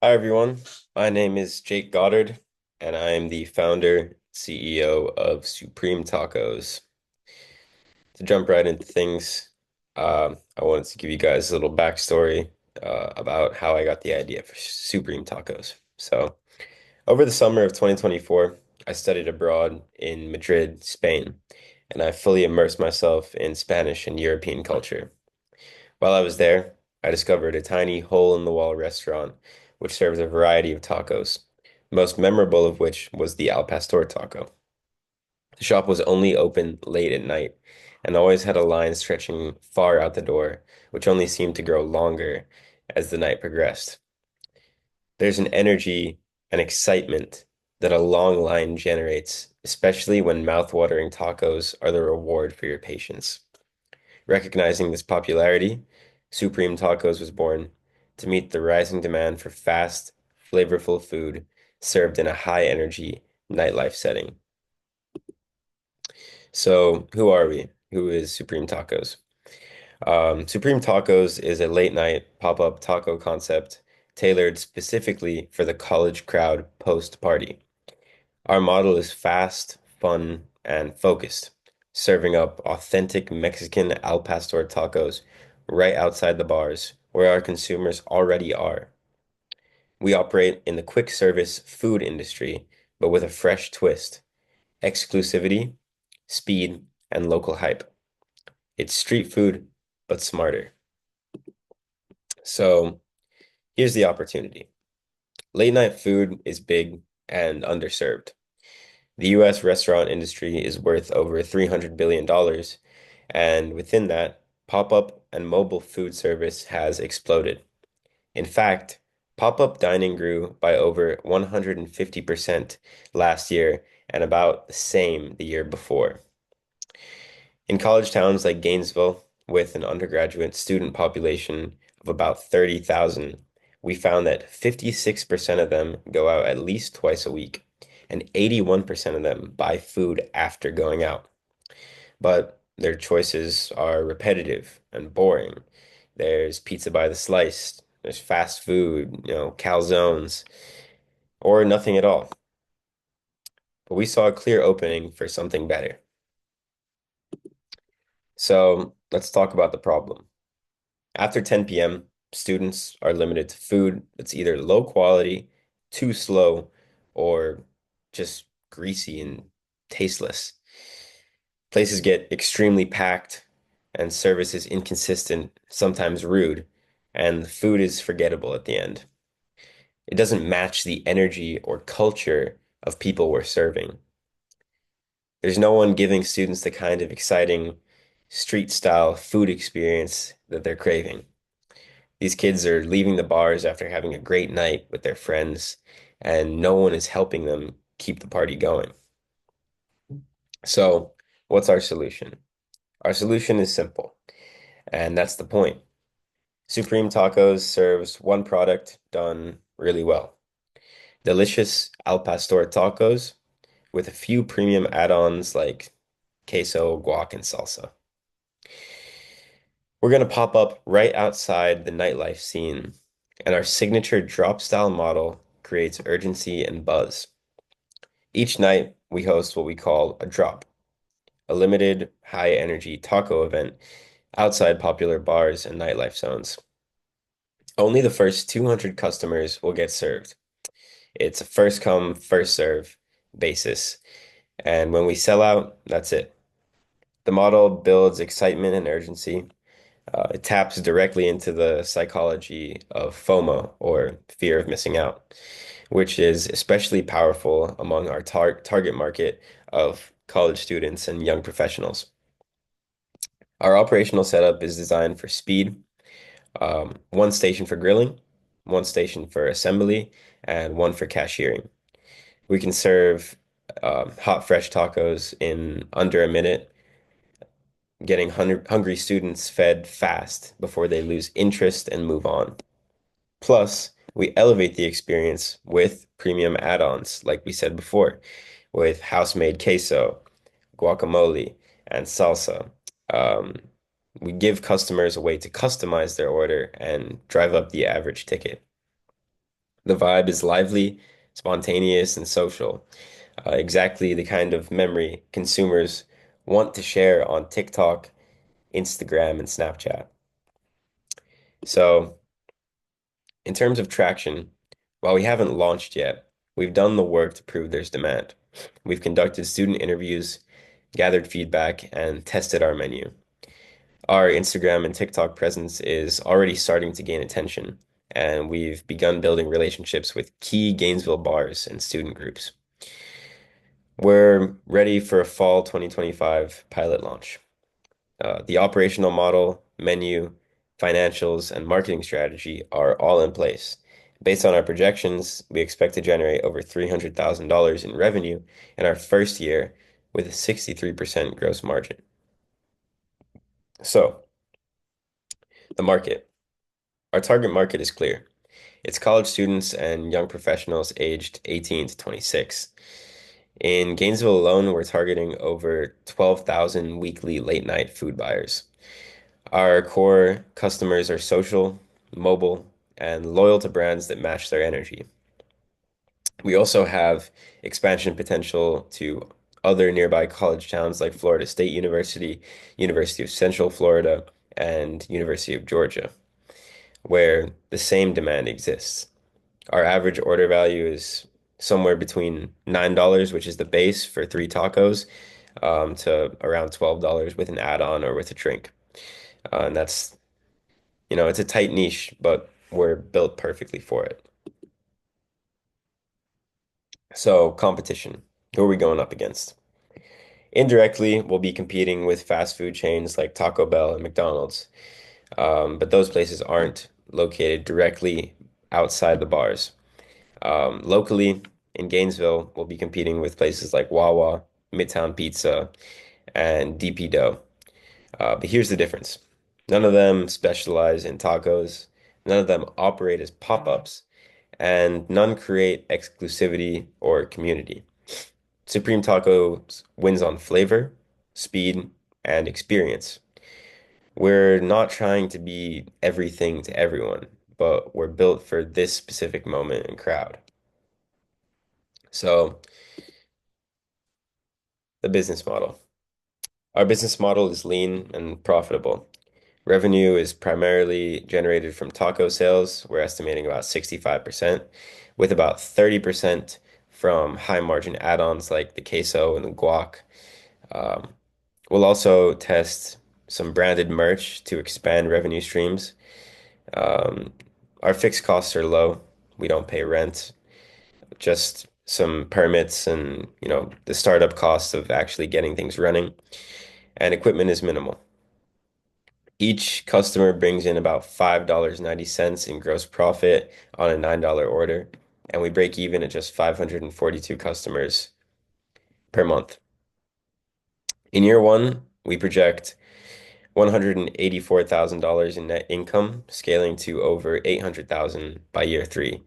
Hi everyone, my name is Jake Goddard, and I am the founder, CEO of Supreme Tacos. To jump right into things, I wanted to give you guys a little backstory about how I got the idea for Supreme Tacos. So, over the summer of 2024, I studied abroad in Madrid, Spain, and I fully immersed myself in Spanish and European culture. While I was there, I discovered a tiny hole-in-the-wall restaurant which serves a variety of tacos, most memorable of which was the Al Pastor taco. The shop was only open late at night and always had a line stretching far out the door, which only seemed to grow longer as the night progressed. There's an energy and excitement that a long line generates, especially when mouth-watering tacos are the reward for your patience. Recognizing this popularity, Supreme Tacos was born to meet the rising demand for fast, flavorful food served in a high-energy nightlife setting. So, who are we? Who is Supreme Tacos? Supreme Tacos is a late night pop-up taco concept tailored specifically for the college crowd post-party. Our model is fast, fun, and focused, serving up authentic Mexican al pastor tacos right outside the bars where our consumers already are. We operate in the quick service food industry, but with a fresh twist, exclusivity, speed, and local hype. It's street food, but smarter. So here's the opportunity. Late night food is big and underserved. The US restaurant industry is worth over $300 billion, dollars, and within that, pop-up and mobile food service has exploded. In fact, pop-up dining grew by over 150% last year and about the same the year before. In college towns like Gainesville, with an undergraduate student population of about 30,000, we found that 56% of them go out at least twice a week, and 81% of them buy food after going out. But their choices are repetitive and boring. There's pizza by the slice, there's fast food, calzones, or nothing at all. But we saw a clear opening for something better. So let's talk about the problem. After 10 p.m., students are limited to food that's either low quality, too slow, or just greasy and tasteless. Places get extremely packed, and service is inconsistent, sometimes rude, and the food is forgettable at the end. It doesn't match the energy or culture of people we're serving. There's no one giving students the kind of exciting street style food experience that they're craving. These kids are leaving the bars after having a great night with their friends, and no one is helping them keep the party going. So, what's our solution? Our solution is simple, and that's the point. Supreme Tacos serves one product done really well. Delicious al pastor tacos with a few premium add-ons like queso, guac, and salsa. We're going to pop up right outside the nightlife scene, and our signature drop style model creates urgency and buzz. Each night, we host what we call a drop, a limited high energy taco event outside popular bars and nightlife zones. Only the first 200 customers will get served. It's a first come, first serve basis. And when we sell out, that's it. The model builds excitement and urgency. It taps directly into the psychology of FOMO, or fear of missing out, which is especially powerful among our target market of college students and young professionals. Our operational setup is designed for speed, one station for grilling, one station for assembly, and one for cashiering. We can serve hot, fresh tacos in under a minute, getting hungry students fed fast before they lose interest and move on. Plus, we elevate the experience with premium add-ons, like we said before, with house-made queso, guacamole, and salsa. Um, we give customers a way to customize their order and drive up the average ticket. The vibe is lively, spontaneous, and social. Exactly the kind of memory consumers want to share on TikTok, Instagram, and Snapchat. So, in terms of traction, while we haven't launched yet, we've done the work to prove there's demand. We've conducted student interviews, gathered feedback, and tested our menu. Our Instagram and TikTok presence is already starting to gain attention, and we've begun building relationships with key Gainesville bars and student groups. We're ready for a fall 2025 pilot launch. The operational model, menu, financials, and marketing strategy are all in place. Based on our projections, we expect to generate over $300,000 in revenue in our first year with a 63% gross margin. So, the market. Our target market is clear. It's college students and young professionals aged 18 to 26. In Gainesville alone, we're targeting over 12,000 weekly late night food buyers. Our core customers are social, mobile, and loyal to brands that match their energy. We also have expansion potential to other nearby college towns like Florida State University, University of Central Florida, and University of Georgia, where the same demand exists. Our average order value is somewhere between $9, which is the base for three tacos, to around $12 with an add-on or with a drink. And that's, it's a tight niche, but we're built perfectly for it. So, competition. Who are we going up against? Indirectly, we'll be competing with fast food chains like Taco Bell and McDonald's, but those places aren't located directly outside the bars. Locally, in Gainesville, we'll be competing with places like Wawa, Midtown Pizza, and DP Dough. But here's the difference. None of them specialize in tacos. None of them operate as pop-ups, and none create exclusivity or community. Supreme Tacos wins on flavor, speed, and experience. We're not trying to be everything to everyone, but we're built for this specific moment and crowd. So, the business model. Our business model is lean and profitable. Revenue is primarily generated from taco sales. We're estimating about 65%, with about 30% from high margin add-ons like the queso and the guac. Um, we'll also test some branded merch to expand revenue streams. Um, our fixed costs are low. We don't pay rent, just some permits and, the startup costs of actually getting things running. And equipment is minimal. Each customer brings in about $5.90 in gross profit on a $9 order, and we break even at just 542 customers per month. In year one, we project $184,000 in net income, scaling to over 800,000 by year three.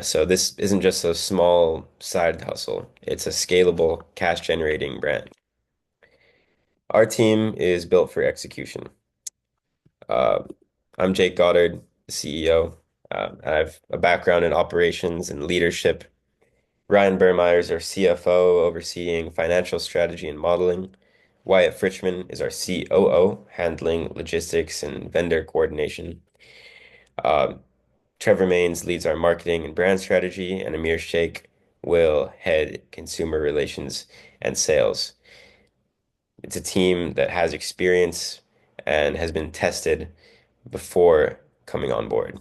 So this isn't just a small side hustle, it's a scalable, cash generating brand. Our team is built for execution. Uh, I'm Jake Goddard, the CEO. I have a background in operations and leadership. Ryan Burmeyer is our CFO, overseeing financial strategy and modeling. Wyatt Fritchman is our COO, handling logistics and vendor coordination. Um, Trevor Maines leads our marketing and brand strategy, and Amir Sheikh will head consumer relations and sales. It's a team that has experience and has been tested before coming on board.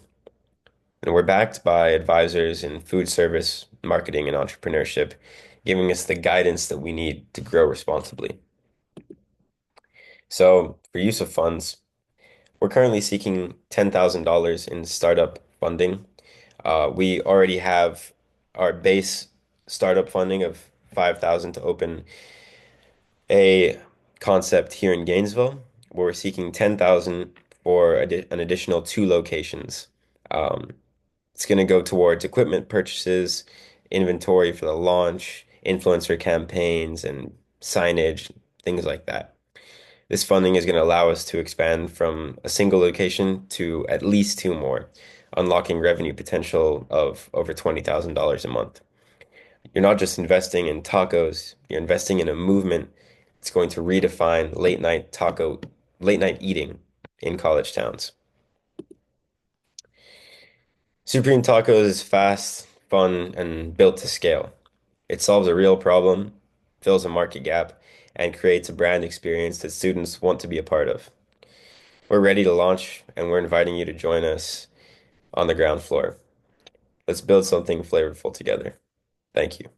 And we're backed by advisors in food service, marketing, and entrepreneurship, giving us the guidance that we need to grow responsibly. So, for use of funds, we're currently seeking $10,000 in startup funding. We already have our base startup funding of 5,000 to open a concept here in Gainesville. We're seeking 10,000 for an additional two locations. Um, It's going to go towards equipment purchases, inventory for the launch, influencer campaigns, and signage, things like that. This funding is going to allow us to expand from a single location to at least two more, unlocking revenue potential of over $20,000 a month. You're not just investing in tacos, you're investing in a movement. It's going to redefine late night eating in college towns. Supreme Tacos is fast, fun, and built to scale. It solves a real problem, fills a market gap, and creates a brand experience that students want to be a part of. We're ready to launch, and we're inviting you to join us on the ground floor. Let's build something flavorful together. Thank you.